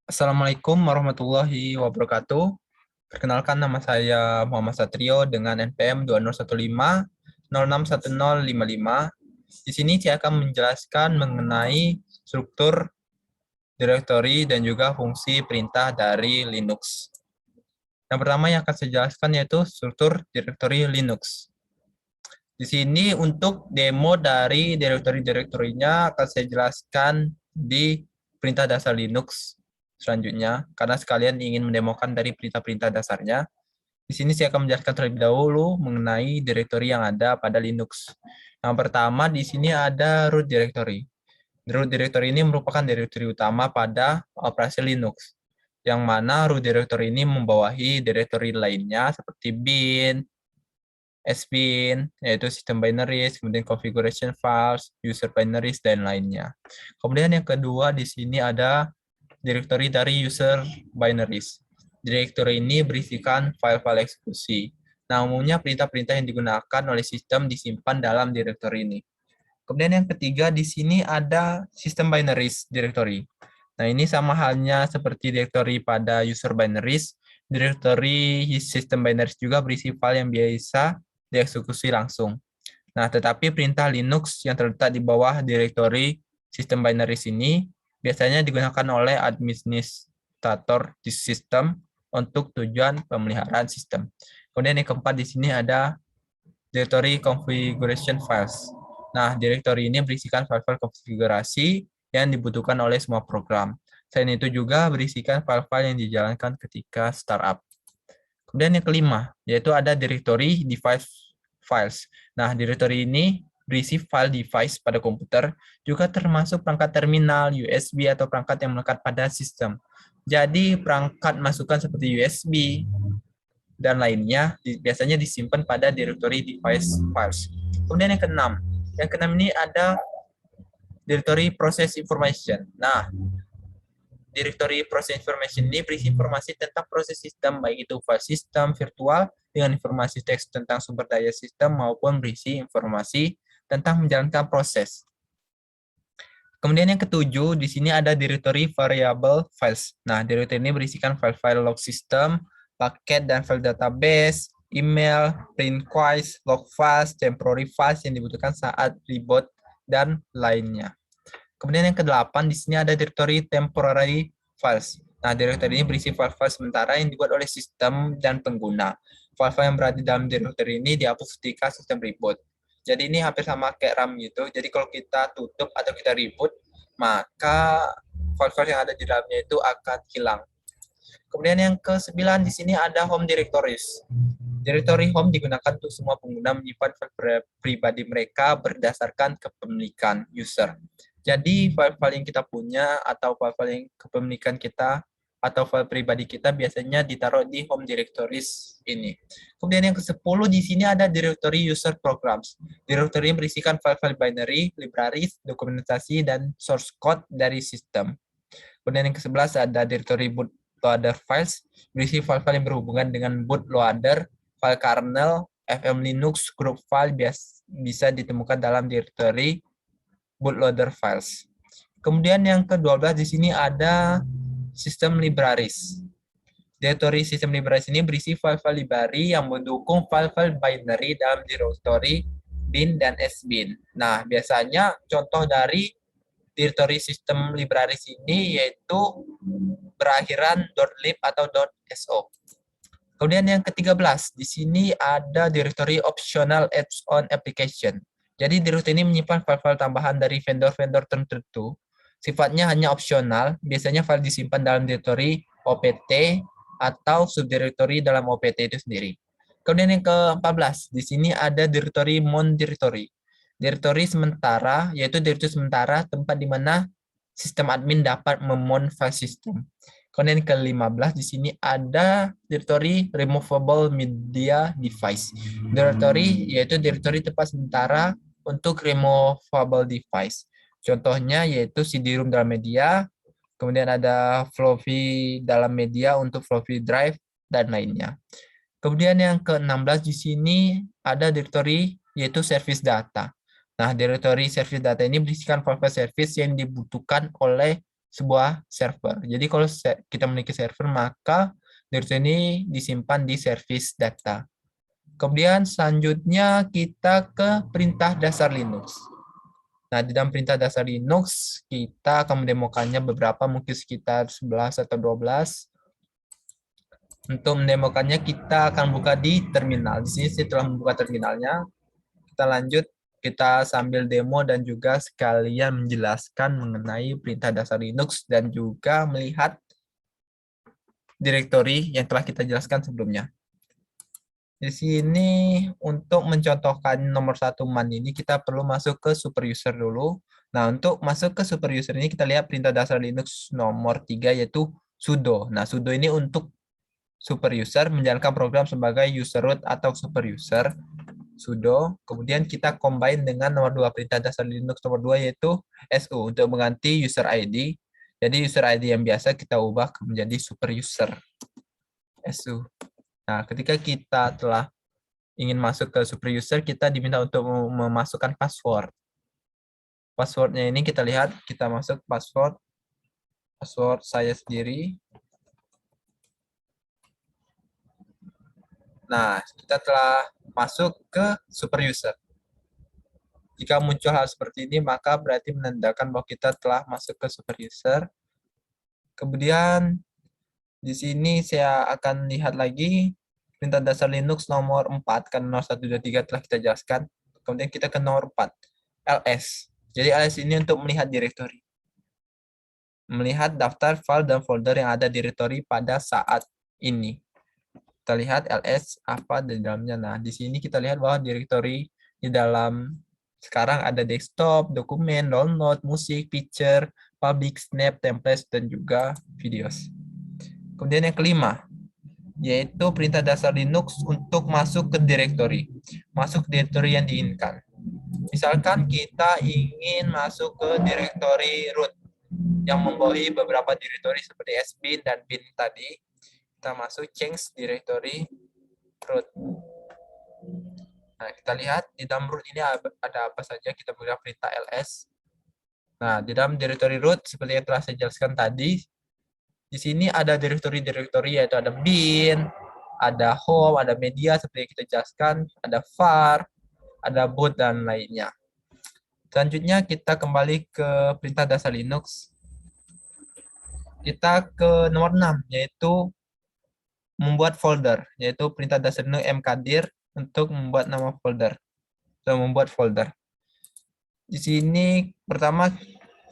Assalamualaikum warahmatullahi wabarakatuh. Perkenalkan, nama saya Muhammad Satrio dengan NPM 2015 Di sini saya akan menjelaskan mengenai struktur directory dan juga fungsi perintah dari Linux. Yang pertama yang akan saya jelaskan yaitu struktur directory Linux. Di sini untuk demo dari directory-nya akan saya jelaskan di perintah dasar Linux selanjutnya, karena sekalian ingin mendemokan dari perintah-perintah dasarnya. Di sini saya akan menjelaskan terlebih dahulu mengenai directory yang ada pada Linux. Yang pertama di sini ada root directory. Root directory ini merupakan directory utama pada operasi Linux, yang mana root directory ini membawahi directory lainnya seperti bin, sbin, yaitu sistem binaries, kemudian configuration files, user binaries, dan lainnya. Kemudian yang kedua di sini ada directory dari user binaries. Directory ini berisikan file-file eksekusi. Nah, umumnya perintah-perintah yang digunakan oleh sistem disimpan dalam directory ini. Kemudian yang ketiga di sini ada system binaries directory. Nah, ini sama halnya seperti directory pada user binaries, directory system binaries juga berisi file yang biasa dieksekusi langsung. Nah, tetapi perintah Linux yang terletak di bawah directory system binaries ini biasanya digunakan oleh administrator di sistem untuk tujuan pemeliharaan sistem. Kemudian yang keempat di sini ada directory configuration files. Nah, directory ini berisikan file-file konfigurasi yang dibutuhkan oleh semua program. Selain itu juga berisikan file-file yang dijalankan ketika startup. Kemudian yang kelima, yaitu ada directory device files. Nah, directory ini berisi file device pada komputer, juga termasuk perangkat terminal, USB, atau perangkat yang melekat pada sistem. Jadi, perangkat masukan seperti USB dan lainnya biasanya disimpan pada directory device files. Kemudian yang keenam ini ada directory process information. Nah, directory process information ini berisi informasi tentang proses sistem, baik itu file sistem virtual dengan informasi teks tentang sumber daya sistem maupun berisi informasi tentang menjalankan proses. Kemudian yang ketujuh, di sini ada directory variable files. Nah, directory ini berisikan file-file log system, paket dan file database, email, print files, log files, temporary files yang dibutuhkan saat reboot, dan lainnya. Kemudian yang kedelapan, di sini ada directory temporary files. Nah, directory ini berisi file-file sementara yang dibuat oleh sistem dan pengguna. File-file yang berada di dalam directory ini dihapus ketika sistem reboot. Jadi ini hampir sama kayak RAM gitu. Jadi kalau kita tutup atau kita reboot, maka file-file yang ada di dalamnya itu akan hilang. Kemudian yang ke-9 di sini ada home directories. Directory home digunakan untuk semua pengguna menyimpan file pribadi mereka berdasarkan kepemilikan user. Jadi file-file yang kita punya atau file-file yang kepemilikan kita atau file pribadi kita biasanya ditaruh di home directories ini. Kemudian yang ke-10 di sini ada directory user programs. Directory yang berisikan file-file binary, libraries, dokumentasi, dan source code dari sistem. Kemudian yang ke-11 ada directory bootloader files, berisi file-file yang berhubungan dengan bootloader, file kernel, FM Linux, group file bisa ditemukan dalam directory bootloader files. Kemudian yang ke-12 di sini ada sistem libraries. Directory sistem libraries ini berisi file-file library yang mendukung file-file binary dalam directory bin dan sbin. Nah, biasanya contoh dari directory sistem libraries ini yaitu berakhiran .lib atau .so. Kemudian yang ke-13, di sini ada directory optional add-on application. Jadi directory ini menyimpan file-file tambahan dari vendor-vendor tertentu. Sifatnya hanya opsional, biasanya file disimpan dalam directory opt atau subdirectory dalam opt itu sendiri. Kemudian yang ke-14, di sini ada directory mon directory. Directory sementara, yaitu directory sementara tempat di mana sistem admin dapat memon file system. Kemudian ke-15 di sini ada directory removable media device. Directory yaitu directory tempat sementara untuk removable device. Contohnya yaitu CD-ROM dalam media, kemudian ada floppy dalam media untuk floppy drive dan lainnya. Kemudian yang ke-16 di sini ada directory yaitu service data. Nah, directory service data ini berisikan file service yang dibutuhkan oleh sebuah server. Jadi kalau kita memiliki server, maka directory ini disimpan di service data. Kemudian selanjutnya kita ke perintah dasar Linux. Nah, di dalam perintah dasar Linux, kita akan mendemokannya beberapa, mungkin sekitar 11 atau 12. Untuk mendemokannya, kita akan buka di terminal. Di sini saya telah membuka terminalnya. Kita lanjut, kita sambil demo dan juga sekalian menjelaskan mengenai perintah dasar Linux dan juga melihat direktori yang telah kita jelaskan sebelumnya. Di sini untuk mencontohkan nomor 1 man ini kita perlu masuk ke super user dulu. Nah, untuk masuk ke super user ini kita lihat perintah dasar Linux nomor 3 yaitu sudo. Nah, sudo ini untuk super user menjalankan program sebagai user root atau super user. Sudo, kemudian kita combine dengan nomor 2 perintah dasar Linux nomor 2 yaitu su untuk mengganti user ID. Jadi user ID yang biasa kita ubah menjadi super user. Su. Nah, ketika kita telah ingin masuk ke super user, kita diminta untuk memasukkan password. Passwordnya ini kita lihat, kita masuk password saya sendiri. Nah, kita telah masuk ke super user. Jika muncul hal seperti ini, maka berarti menandakan bahwa kita telah masuk ke super user. Kemudian, di sini saya akan lihat lagi perintah dasar Linux nomor 4, karena 1, 2, 3 telah kita jelaskan. Kemudian kita ke nomor 4, ls. Jadi ls ini untuk melihat direktori. Melihat daftar file dan folder yang ada direktori pada saat ini. Kita lihat ls apa di dalamnya. Nah, di sini kita lihat bahwa direktori di dalam sekarang ada desktop, dokumen, download, musik, picture, public, snap, templates, dan juga videos. Kemudian yang kelima, yaitu perintah dasar Linux untuk masuk ke direktori. Masuk ke direktori yang diinginkan. Misalkan kita ingin masuk ke direktori root yang membawahi beberapa direktori seperti sbin dan bin tadi. Kita masuk change directory root. Nah, kita lihat di dalam root ini ada apa saja. Kita beri perintah ls. Nah, di dalam directory root seperti yang telah saya jelaskan tadi, di sini ada direktori-direktori yaitu ada bin, ada home, ada media seperti yang kita jelaskan, ada var, ada boot, dan lainnya. Selanjutnya kita kembali ke perintah dasar Linux. Kita ke nomor 6, yaitu membuat folder, yaitu perintah dasar Linux mkdir untuk membuat nama folder, atau membuat folder. Di sini pertama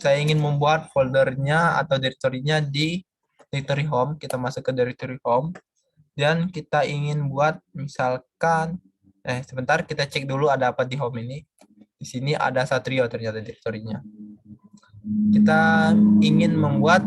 saya ingin membuat foldernya atau direktorinya di directory home. Kita masuk ke directory home dan kita ingin buat misalkan sebentar, kita cek dulu ada apa di home ini. Di sini ada Satrio ternyata direktorinya. Kita ingin membuat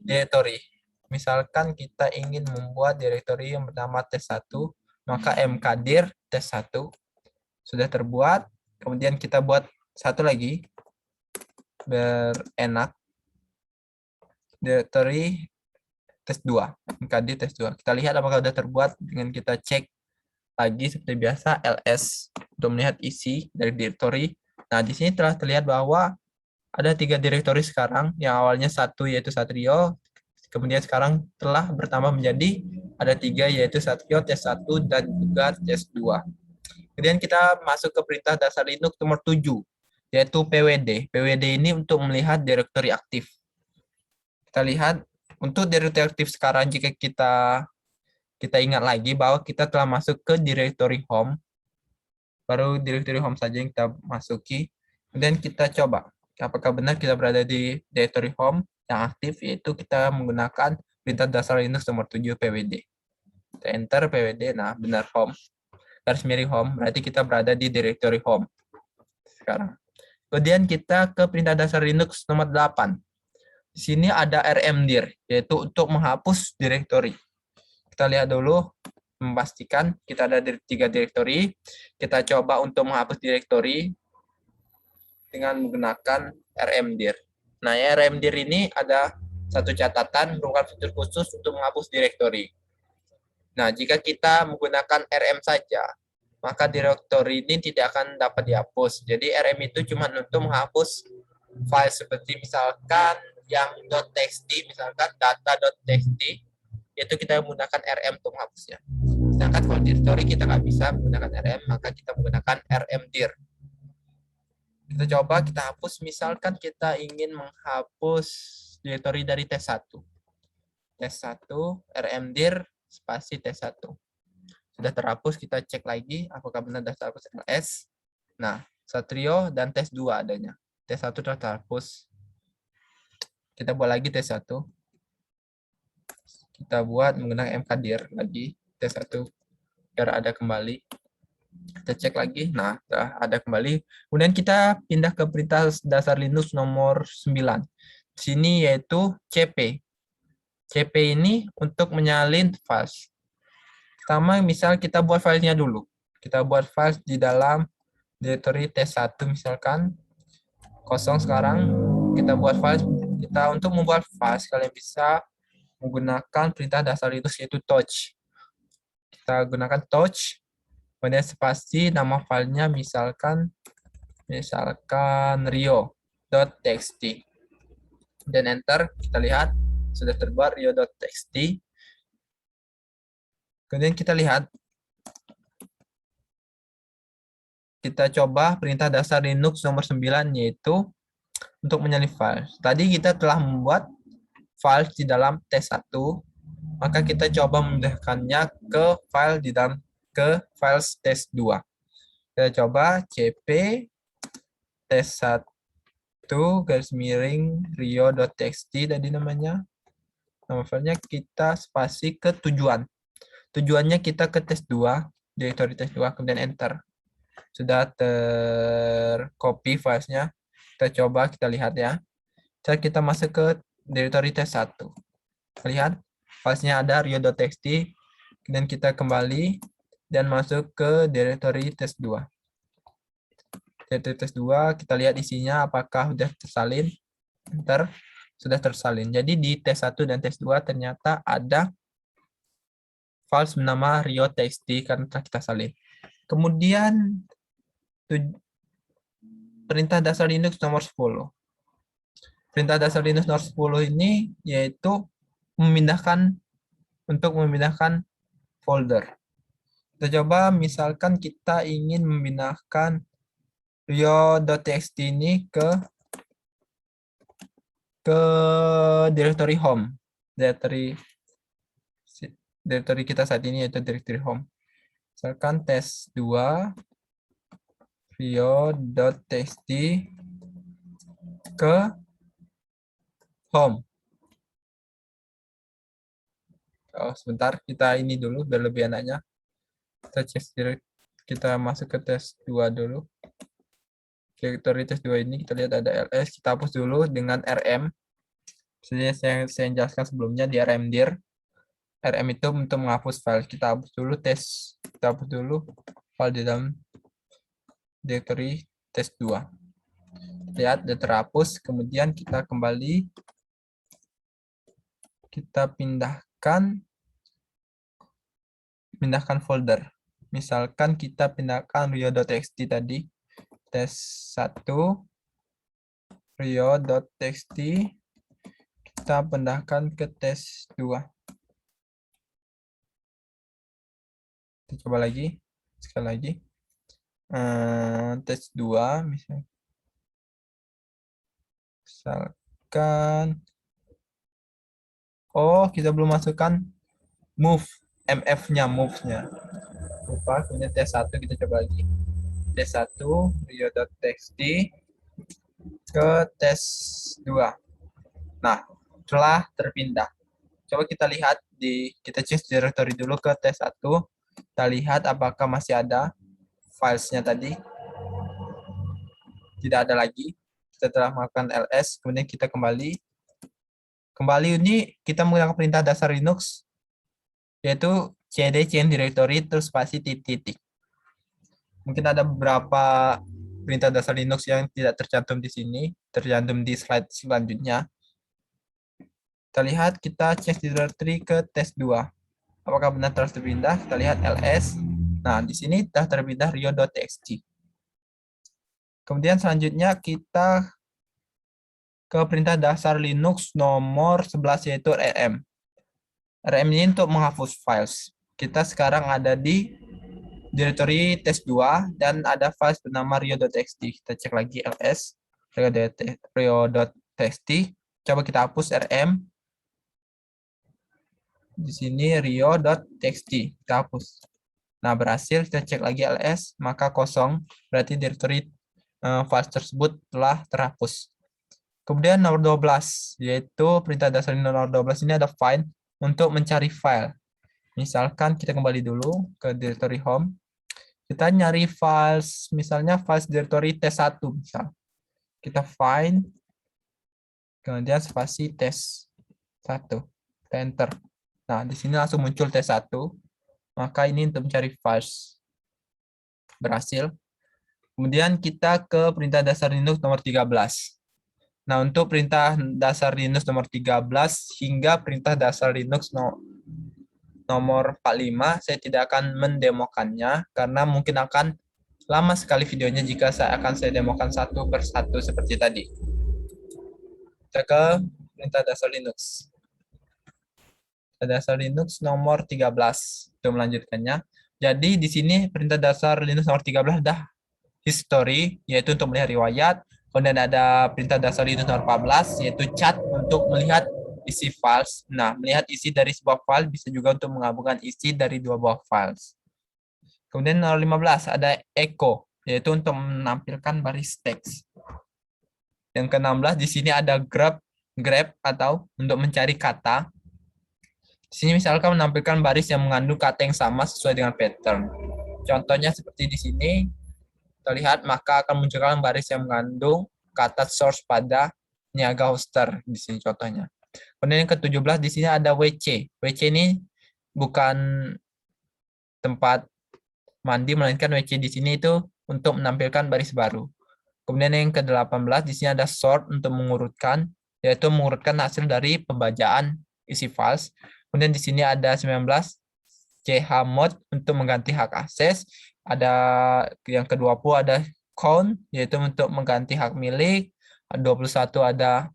directory. Misalkan kita ingin membuat directory yang bernama tes1, maka mkdir tes1 sudah terbuat. Kemudian kita buat satu lagi berenak, directory tes2, mkdir tes2. Kita lihat apakah sudah terbuat dengan kita cek lagi seperti biasa ls untuk melihat isi dari directory. Nah, di sini telah terlihat bahwa ada 3 direktori sekarang, yang awalnya 1 yaitu Satrio, kemudian sekarang telah bertambah menjadi ada 3 yaitu Satrio, tes1, dan juga tes2. Kemudian kita masuk ke perintah dasar Linux nomor 7, yaitu pwd. Pwd ini untuk melihat direktori aktif. Kita lihat untuk direktori aktif sekarang, jika kita ingat lagi bahwa kita telah masuk ke directory home, baru directory home saja yang kita masuki. Kemudian kita coba apakah benar kita berada di directory home yang aktif, yaitu kita menggunakan perintah dasar Linux nomor 7 pwd. Kita enter pwd, nah benar home, garis miring home, berarti kita berada di directory home sekarang. Kemudian kita ke perintah dasar Linux nomor 8. Di sini ada rmdir, yaitu untuk menghapus direktori. Kita lihat dulu, memastikan kita ada 3 direktori. Kita coba untuk menghapus direktori dengan menggunakan rmdir. Nah, rmdir ini ada satu catatan, merupakan fitur khusus untuk menghapus direktori. Nah, jika kita menggunakan rm saja, maka directory ini tidak akan dapat dihapus. Jadi RM itu cuma untuk menghapus file seperti misalkan yang .txt, misalkan data.txt, itu kita menggunakan RM untuk menghapusnya. Sedangkan kalau directory kita nggak bisa menggunakan RM, maka kita menggunakan rmdir. Kita coba kita hapus, misalkan kita ingin menghapus directory dari tes1. Tes1, rmdir, spasi tes1. Sudah terhapus, kita cek lagi apakah benar sudah terhapus ls. Nah, Satrio dan tes2 adanya. Tes1 sudah terhapus. Kita buat lagi tes1. Kita buat menggunakan mkdir lagi, tes1, biar ada kembali. Kita cek lagi, nah sudah ada kembali. Kemudian kita pindah ke perintah dasar Linux nomor 9. Di sini yaitu cp. cp ini untuk menyalin file. Pertama, misal kita buat filenya dulu. Kita buat file di dalam directory tes1 misalkan. Kosong sekarang. Kita buat file. Untuk membuat file, kalian bisa menggunakan perintah dasar Linux yaitu touch. Kita gunakan touch. Kemudian spasi, nama filenya misalkan rio.txt. Dan enter, kita lihat sudah terbuat rio.txt. Kemudian kita lihat, kita coba perintah dasar Linux nomor 9 yaitu untuk menyalin file. Tadi kita telah membuat file di dalam tes1, maka kita coba memindahkannya ke file di dalam file tes2. Kita coba cp tes1 /rio.txt tadi namanya. Nama filenya kita spasi ke tujuan. Tujuannya kita ke tes2, directory tes2, kemudian enter. Sudah tercopy filenya. Kita coba, kita lihat ya. Kita masuk ke directory tes1. Lihat, filenya ada rio.txt, kemudian kita kembali dan masuk ke directory tes2. Directory tes2, kita lihat isinya apakah sudah tersalin. Enter. Sudah tersalin. Jadi di tes1 dan tes2 ternyata ada file bernama rio.txt karena telah kita salin. Kemudian perintah dasar Linux nomor 10. Perintah dasar Linux nomor 10 ini yaitu untuk memindahkan folder. Kita coba misalkan kita ingin memindahkan rio.txt ini ke directory home. Directory kita saat ini yaitu directory home. Misalkan tes2 rio.txt ke home. Sebentar, kita ini dulu biar lebih enaknya. Kita masuk ke tes2 dulu. Directory tes2 ini kita lihat ada ls, kita hapus dulu dengan rm. Seperti yang saya jelaskan sebelumnya di rmdir. rm itu untuk menghapus file. Kita hapus dulu file di dalam directory tes2. Lihat sudah terhapus, kemudian kita kembali, kita pindahkan folder. Misalkan kita pindahkan rio.txt tadi, tes1 rio.txt, kita pindahkan ke tes2. Kita coba lagi, sekali lagi. Tes2 misalkan, kita belum masukkan mf-nya. Lupa, kemudian tes1 kita coba lagi. Tes1 rio.txt ke tes2. Nah, telah terpindah. Coba kita lihat kita change directory dulu ke tes1. Kita lihat apakah masih ada filesnya tadi. Tidak ada lagi. Kita telah melakukan ls, kemudian kita kembali. Kembali ini kita menggunakan perintah dasar Linux yaitu cd change directory terus spasi titik. Mungkin ada beberapa perintah dasar Linux yang tidak tercantum di sini, tercantum di slide selanjutnya. Kita lihat, kita change directory ke tes2. Apakah benar telah terpindah? Kita lihat ls. Nah, di sini sudah terpindah rio.txt. Kemudian selanjutnya kita ke perintah dasar Linux nomor 11 yaitu rm. Rm ini untuk menghapus files. Kita sekarang ada di directory test2 dan ada file bernama rio.txt. Kita cek lagi ls rio.txt. Coba kita hapus rm. Di sini rio.txt. Kita hapus. Nah, berhasil. Kita cek lagi ls, maka kosong. Berarti directory file tersebut telah terhapus. Kemudian nomor 12, yaitu perintah dasar nomor 12 ini ada find untuk mencari file. Misalkan kita kembali dulu ke directory home. Kita nyari files, misalnya files directory test1. Misal. Kita find, kemudian spasi test1. Kita enter. Nah, di sini langsung muncul test1. Maka ini untuk mencari files. Berhasil. Kemudian kita ke perintah dasar Linux nomor 13. Nah, untuk perintah dasar Linux nomor 13 hingga perintah dasar Linux nomor 45, saya tidak akan mendemokannya karena mungkin akan lama sekali videonya jika saya demokan satu per satu seperti tadi. Kita ke perintah dasar Linux. Perintah dasar Linux nomor 13 untuk melanjutkannya. Jadi di sini perintah dasar Linux nomor 13 dah history, yaitu untuk melihat riwayat. Kemudian ada perintah dasar Linux nomor 14, yaitu chat untuk melihat isi files. Nah, melihat isi dari sebuah file bisa juga untuk menggabungkan isi dari dua buah files. Kemudian nomor 15 ada echo, yaitu untuk menampilkan baris teks. Yang ke-16 di sini ada grab atau untuk mencari kata. Di sini misalkan menampilkan baris yang mengandung kata yang sama sesuai dengan pattern. Contohnya seperti di sini. Terlihat, maka akan munculkan baris yang mengandung kata source pada niaga hoster di sini contohnya. Kemudian yang ke-17 di sini ada WC. WC ini bukan tempat mandi, melainkan WC di sini itu untuk menampilkan baris baru. Kemudian yang ke-18 di sini ada sort untuk mengurutkan, yaitu mengurutkan hasil dari pembacaan isi files. Kemudian di sini ada 19 chmod untuk mengganti hak akses. Ada yang ke-20 ada count, yaitu untuk mengganti hak milik. 21 ada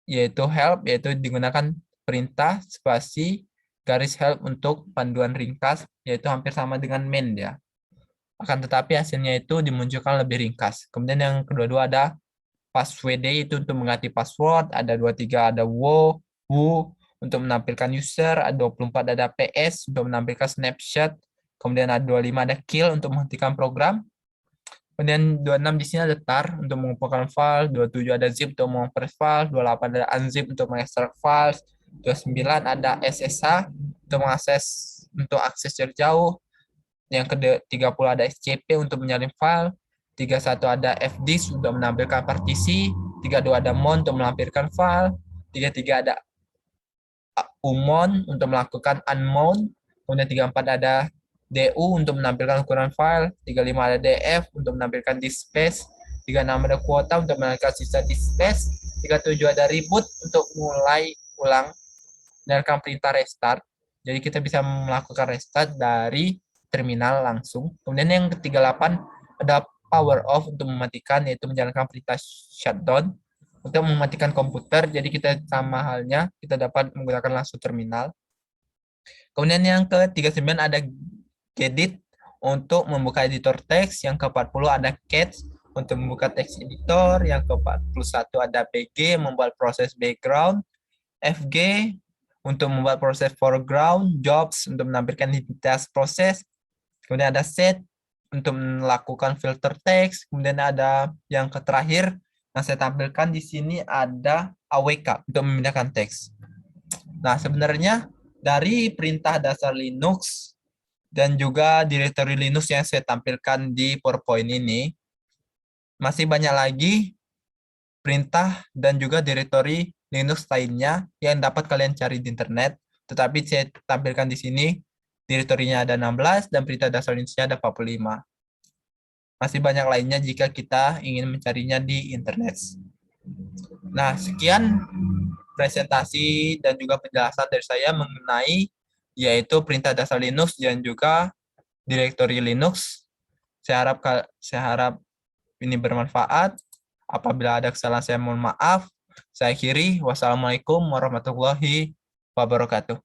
yaitu help, yaitu digunakan perintah spasi garis help untuk panduan ringkas, yaitu hampir sama dengan main ya. Akan tetapi hasilnya itu dimunculkan lebih ringkas. Kemudian yang kedua-dua ada passwd, itu untuk mengganti password. Ada 23 ada wo untuk menampilkan user. Ada 24 ada ps untuk menampilkan snapshot. Kemudian ada 25 ada kill untuk menghentikan program. Kemudian 26 di sini ada tar untuk mengumpulkan file, 27 ada zip untuk mengompress file, 28 ada unzip untuk mengekstrak files, 29 ada SSH untuk mengakses untuk akses jarak jauh. Yang ke-30 ada SCP untuk menyalin file, 31 ada fdisk untuk menampilkan partisi, 32 ada mon untuk melampirkan file, 33 ada umon untuk melakukan unmount, kemudian 34 ada DU untuk menampilkan ukuran file, 35 ada DF untuk menampilkan disk space, 36 ada kuota untuk menampilkan sisa disk space, 37 ada reboot untuk mulai ulang menyalakan perintah restart. Jadi kita bisa melakukan restart dari terminal langsung. Kemudian yang ke-38 ada power off untuk mematikan, yaitu menjalankan perintah shutdown untuk mematikan komputer. Jadi kita sama halnya kita dapat menggunakan langsung terminal. Kemudian yang ke-39 ada gedit untuk membuka editor teks. Yang ke-40 ada catch untuk membuka teks editor. Yang ke-41 ada BG membuat proses background. FG untuk membuat proses foreground. Jobs untuk menampilkan identitas proses. Kemudian ada set untuk melakukan filter teks. Kemudian ada yang terakhir yang saya tampilkan di sini ada AWK untuk memindahkan teks. Nah, sebenarnya dari perintah dasar Linux dan juga directory Linux yang saya tampilkan di PowerPoint ini, masih banyak lagi perintah dan juga directory Linux lainnya yang dapat kalian cari di internet. Tetapi saya tampilkan di sini, directory-nya ada 16 dan perintah dasar Linux-nya ada 45. Masih banyak lainnya jika kita ingin mencarinya di internet. Nah, sekian presentasi dan juga penjelasan dari saya mengenai yaitu perintah dasar Linux dan juga direktori Linux. Saya harap ini bermanfaat. Apabila ada kesalahan saya mohon maaf. Saya akhiri. Wassalamualaikum warahmatullahi wabarakatuh.